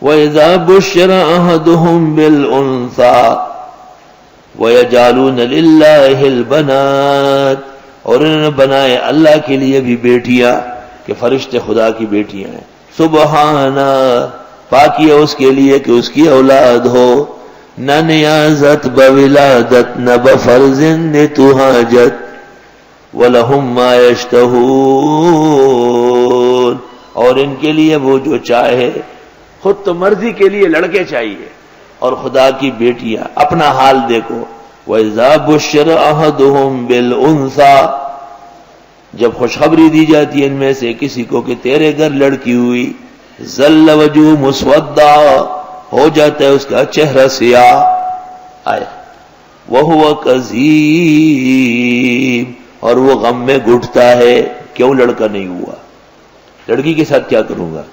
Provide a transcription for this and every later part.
وَإِذَا بُشِّرَ أَحَدُهُم بِالْأُنثَىٰ وَيَجْعَلُونَ لِلَّهِ الْبَنَاتِ، اور انہوں نے بنائے اللہ کے لیے بھی بیٹیاں کہ فرشتے خدا کی بیٹیاں ہیں. سبحانہ، پاکی ہے اس کے لیے کہ اس کی اولاد ہو، نہ نیازت بولادت نہ بفرض تہاجت وَلَهُمْ مَا يَشْتَهُونَ، اور ان کے لیے وہ جو چاہے. خود تو مرضی کے لیے لڑکے چاہیے اور خدا کی بیٹیاں. اپنا حال دیکھو. وَإِذَا بُشِّرَ أَحَدُهُم بِالْأُنثَىٰ، جب خوشخبری دی جاتی ہے ان میں سے کسی کو کہ تیرے گھر لڑکی ہوئی، ظل وجوہ مسودا، ہو جاتا ہے اس کا چہرہ سیاہ. آیا وَهُوَ كَظِيمٌ، اور وہ غم میں گھٹتا ہے کیوں لڑکا نہیں ہوا. لڑکی کے ساتھ کیا کروں گا؟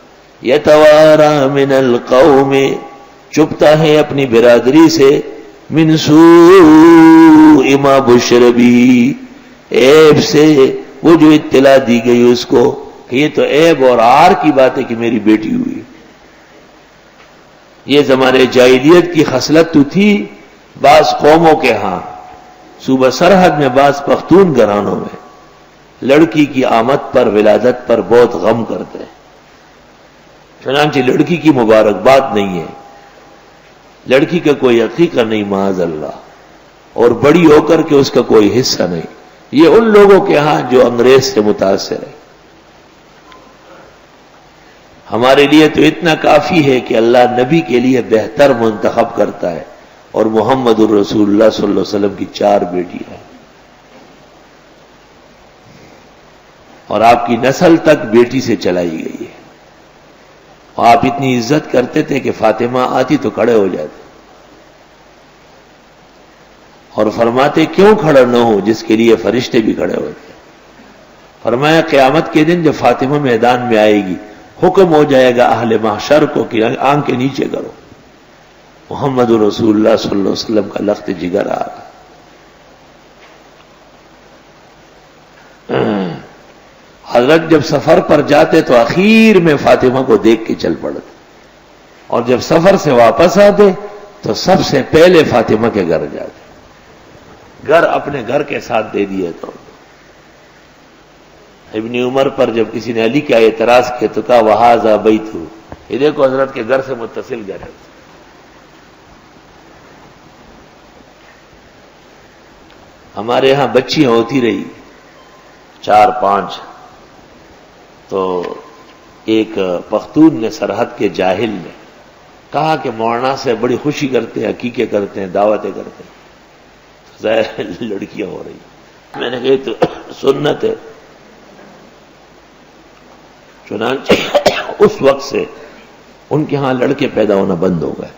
يَتَوَارَىٰ مِنَ الْقَوْمِ، چپتا ہے اپنی برادری سے، مِنْ سُوءِ مَا بُشِّرَ بِهِ، عیب سے وہ جو اطلاع دی گئی اس کو کہ یہ تو عیب اور عار کی بات ہے کہ میری بیٹی ہوئی. یہ زمانے جاہلیت کی خصلت تو تھی بعض قوموں کے ہاں. صوبہ سرحد میں بعض پختون گھرانوں میں لڑکی کی آمد پر، ولادت پر بہت غم کرتے ہیں. چنانچہ لڑکی کی مبارکباد نہیں ہے، لڑکی کا کوئی عقیقہ نہیں معاذ اللہ، اور بڑی ہو کر کے اس کا کوئی حصہ نہیں. یہ ان لوگوں کے ہاں جو انگریز سے متاثر ہے. ہمارے لیے تو اتنا کافی ہے کہ اللہ نبی کے لیے بہتر منتخب کرتا ہے، اور محمد الرسول اللہ صلی اللہ علیہ وسلم کی 4 بیٹیاں ہیں، اور آپ کی نسل تک بیٹی سے چلائی گئی ہے. آپ اتنی عزت کرتے تھے کہ فاطمہ آتی تو کھڑے ہو جاتے، اور فرماتے کیوں کھڑا نہ ہو جس کے لیے فرشتے بھی کھڑے ہوتے. فرمایا قیامت کے دن جب فاطمہ میدان میں آئے گی، حکم ہو جائے گا اہل محشر کو کہ آنکھیں نیچے کرو. محمد رسول اللہ صلی اللہ علیہ وسلم کا لخت جگر آ رہا. حضرت جب سفر پر جاتے تو اخیر میں فاطمہ کو دیکھ کے چل پڑتے، اور جب سفر سے واپس آتے تو سب سے پہلے فاطمہ کے گھر جاتے. گھر اپنے گھر کے ساتھ دے دیے. تو ابن عمر پر جب کسی نے علی کا اعتراض کیا تو کہا وہذا بیتہ، یہ دیکھو حضرت کے گھر سے متصل گھر ہے. ہمارے ہاں بچیاں ہوتی رہی 4-5، تو ایک پختون نے سرحد کے جاہل نے کہا کہ مولانا سے بڑی خوشی کرتے ہیں، عقیقے کرتے ہیں، دعوتیں کرتے ہیں، ظاہر لڑکیاں ہو رہی. میں نے کہا تو سنت ہے. چنانچہ اس وقت سے ان کے ہاں لڑکے پیدا ہونا بند ہو گئے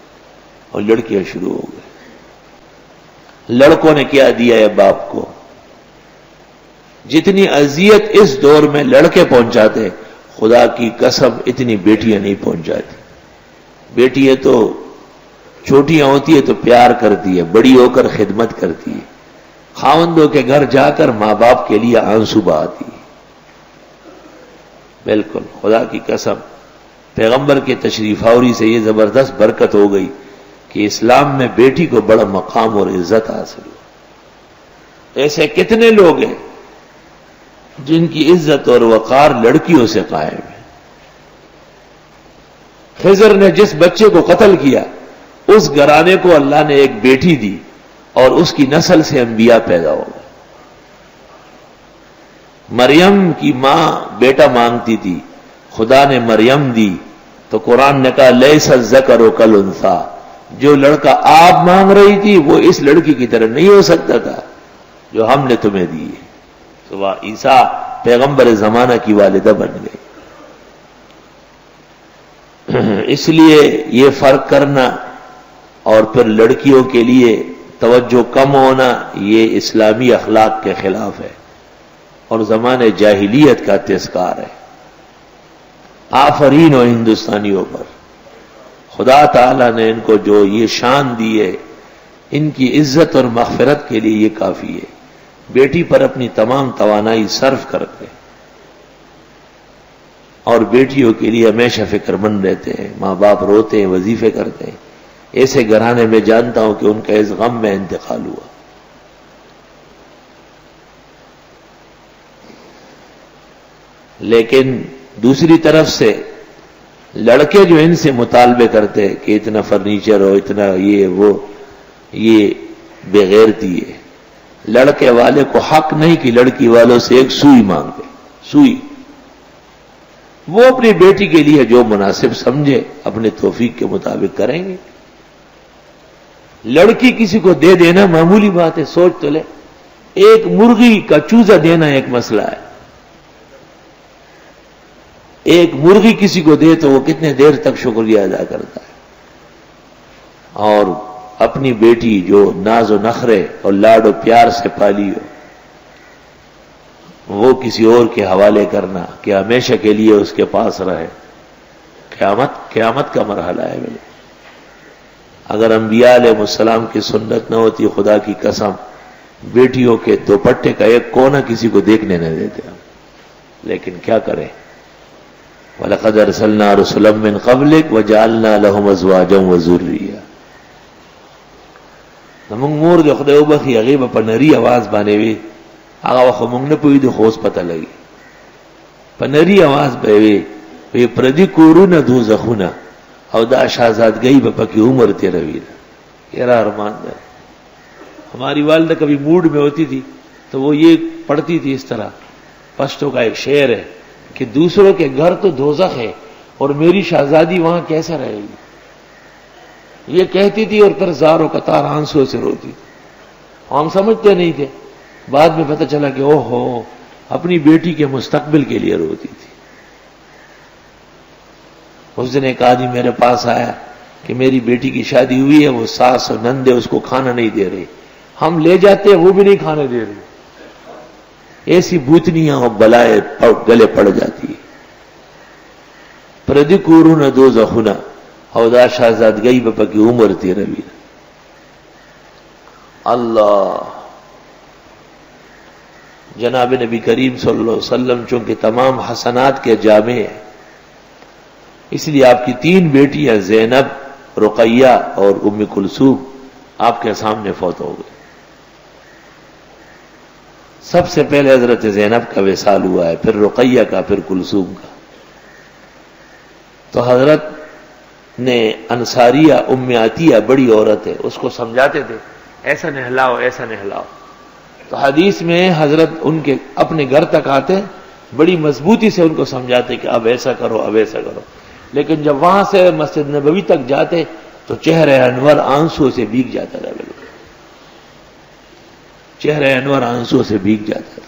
اور لڑکیاں شروع ہو گئے. لڑکوں نے کیا دیا ہے باپ کو؟ جتنی اذیت اس دور میں لڑکے پہنچاتے، خدا کی قسم اتنی بیٹیاں نہیں پہنچاتی. بیٹیاں تو چھوٹیاں ہوتی ہے تو پیار کرتی ہے، بڑی ہو کر خدمت کرتی ہے، خاوندوں کے گھر جا کر ماں باپ کے لیے آنسو بہاتی ہے. بالکل خدا کی قسم پیغمبر کے تشریف آوری سے یہ زبردست برکت ہو گئی کہ اسلام میں بیٹی کو بڑا مقام اور عزت حاصل ہو. ایسے کتنے لوگ ہیں جن کی عزت اور وقار لڑکیوں سے قائم ہے. خضر نے جس بچے کو قتل کیا اس گھرانے کو اللہ نے ایک بیٹی دی اور اس کی نسل سے انبیاء پیدا ہو گئے. مریم کی ماں بیٹا مانگتی تھی، خدا نے مریم دی تو قرآن نے کہا لیس الذکر کالانثیٰ، جو لڑکا آپ مانگ رہی تھی وہ اس لڑکی کی طرح نہیں ہو سکتا تھا جو ہم نے تمہیں دی ہے. صبح عیسیٰ پیغمبر زمانہ کی والدہ بن گئی. اس لیے یہ فرق کرنا اور پھر لڑکیوں کے لیے توجہ کم ہونا یہ اسلامی اخلاق کے خلاف ہے اور زمانے جاہلیت کا تذکار ہے. آفرین ہو ہندوستانیوں پر، خدا تعالیٰ نے ان کو جو یہ شان دی ہے ان کی عزت اور مغفرت کے لیے یہ کافی ہے. بیٹی پر اپنی تمام توانائی صرف کرتے اور بیٹیوں کے لیے ہمیشہ فکر مند رہتے ہیں، ماں باپ روتے ہیں، وظیفے کرتے ہیں. ایسے گھرانے میں جانتا ہوں کہ ان کا اس غم میں انتقال ہوا. لیکن دوسری طرف سے لڑکے جو ان سے مطالبے کرتے کہ اتنا فرنیچر ہو، اتنا یہ وہ، یہ بغیرتی ہے. لڑکے والے کو حق نہیں کہ لڑکی والوں سے ایک سوئی مانگے. سوئی وہ اپنی بیٹی کے لیے جو مناسب سمجھے اپنے توفیق کے مطابق کریں گے. لڑکی کسی کو دے دینا معمولی بات ہے، سوچ تو لے. ایک مرغی کا چوزا دینا ایک مسئلہ ہے. ایک مرغی کسی کو دے تو وہ کتنے دیر تک شکریہ ادا کرتا ہے. اور اپنی بیٹی جو ناز و نخرے اور لاڈ و پیار سے پالی ہو، وہ کسی اور کے حوالے کرنا کہ ہمیشہ کے لیے اس کے پاس رہے، قیامت کا مرحلہ ہے. اگر انبیاء علیہ السلام کی سنت نہ ہوتی، خدا کی قسم بیٹیوں کے دوپٹے کا ایک کونا کسی کو دیکھنے نہ دیتے ہم. لیکن کیا کریں، وَلَقَدْ أَرْسَلْنَا رُسُلًا مِّن قَبْلِكَ وَجَعَلْنَا لَهُمْ أَزْوَاجًا وَذُرِّيَّةً. زمونږ مور د خدای وبخي هغې به په نري اواز باندې وي، هغه وخت مونږ نه پوهېدو خو اوس پته لګي. په نري اواز به وي، وی پردي کورونه دوزخونه او دا شہزادگی به پکې عمر تیروي. یرا ارمان ده. ہماری والدہ کبھی موڈ میں ہوتی تھی تو وہ یہ پڑھتی تھی اس طرح. پشتوں کا ایک شعر ہے کہ دوسروں کے گھر تو دوزخ ہے اور میری شہزادی وہاں کیسے رہے گی. یہ کہتی تھی اور پھر زار و قطار آنسوں سے روتی. ہم سمجھتے نہیں تھے، بعد میں پتہ چلا کہ اوہ ہو اپنی بیٹی کے مستقبل کے لیے روتی تھی. اس دن ایک آدمی میرے پاس آیا کہ میری بیٹی کی شادی ہوئی ہے، وہ ساس اور نندے اس کو کھانا نہیں دے رہی، ہم لے جاتے ہیں وہ بھی نہیں کھانے دے رہی. ایسی بوتنیاں اور بلائے گلے پڑ جاتی ہے. پردی کورون دوزخنا او دا شہزادگی بپا کی عمر تیروی. اللہ جناب نبی کریم صلی اللہ علیہ وسلم چونکہ تمام حسنات کے جامع ہیں، اس لیے آپ کی 3 بیٹیاں زینب، رقیہ اور ام کلثوم آپ کے سامنے فوت ہو گئے. سب سے پہلے حضرت زینب کا وصال ہوا ہے، پھر رقیہ کا، پھر کلثوم کا. تو حضرت نے انصاریہ ام عطیہ بڑی عورت ہے، اس کو سمجھاتے تھے ایسا نہلاؤ ایسا نہلاؤ. تو حدیث میں حضرت ان کے اپنے گھر تک آتے، بڑی مضبوطی سے ان کو سمجھاتے کہ اب ایسا کرو اب ایسا کرو. لیکن جب وہاں سے مسجد نبوی تک جاتے تو چہرہ انور آنسو سے بھیگ جاتا تھا. بالکل چہرہ انور آنسو سے بھیگ جاتا تھا.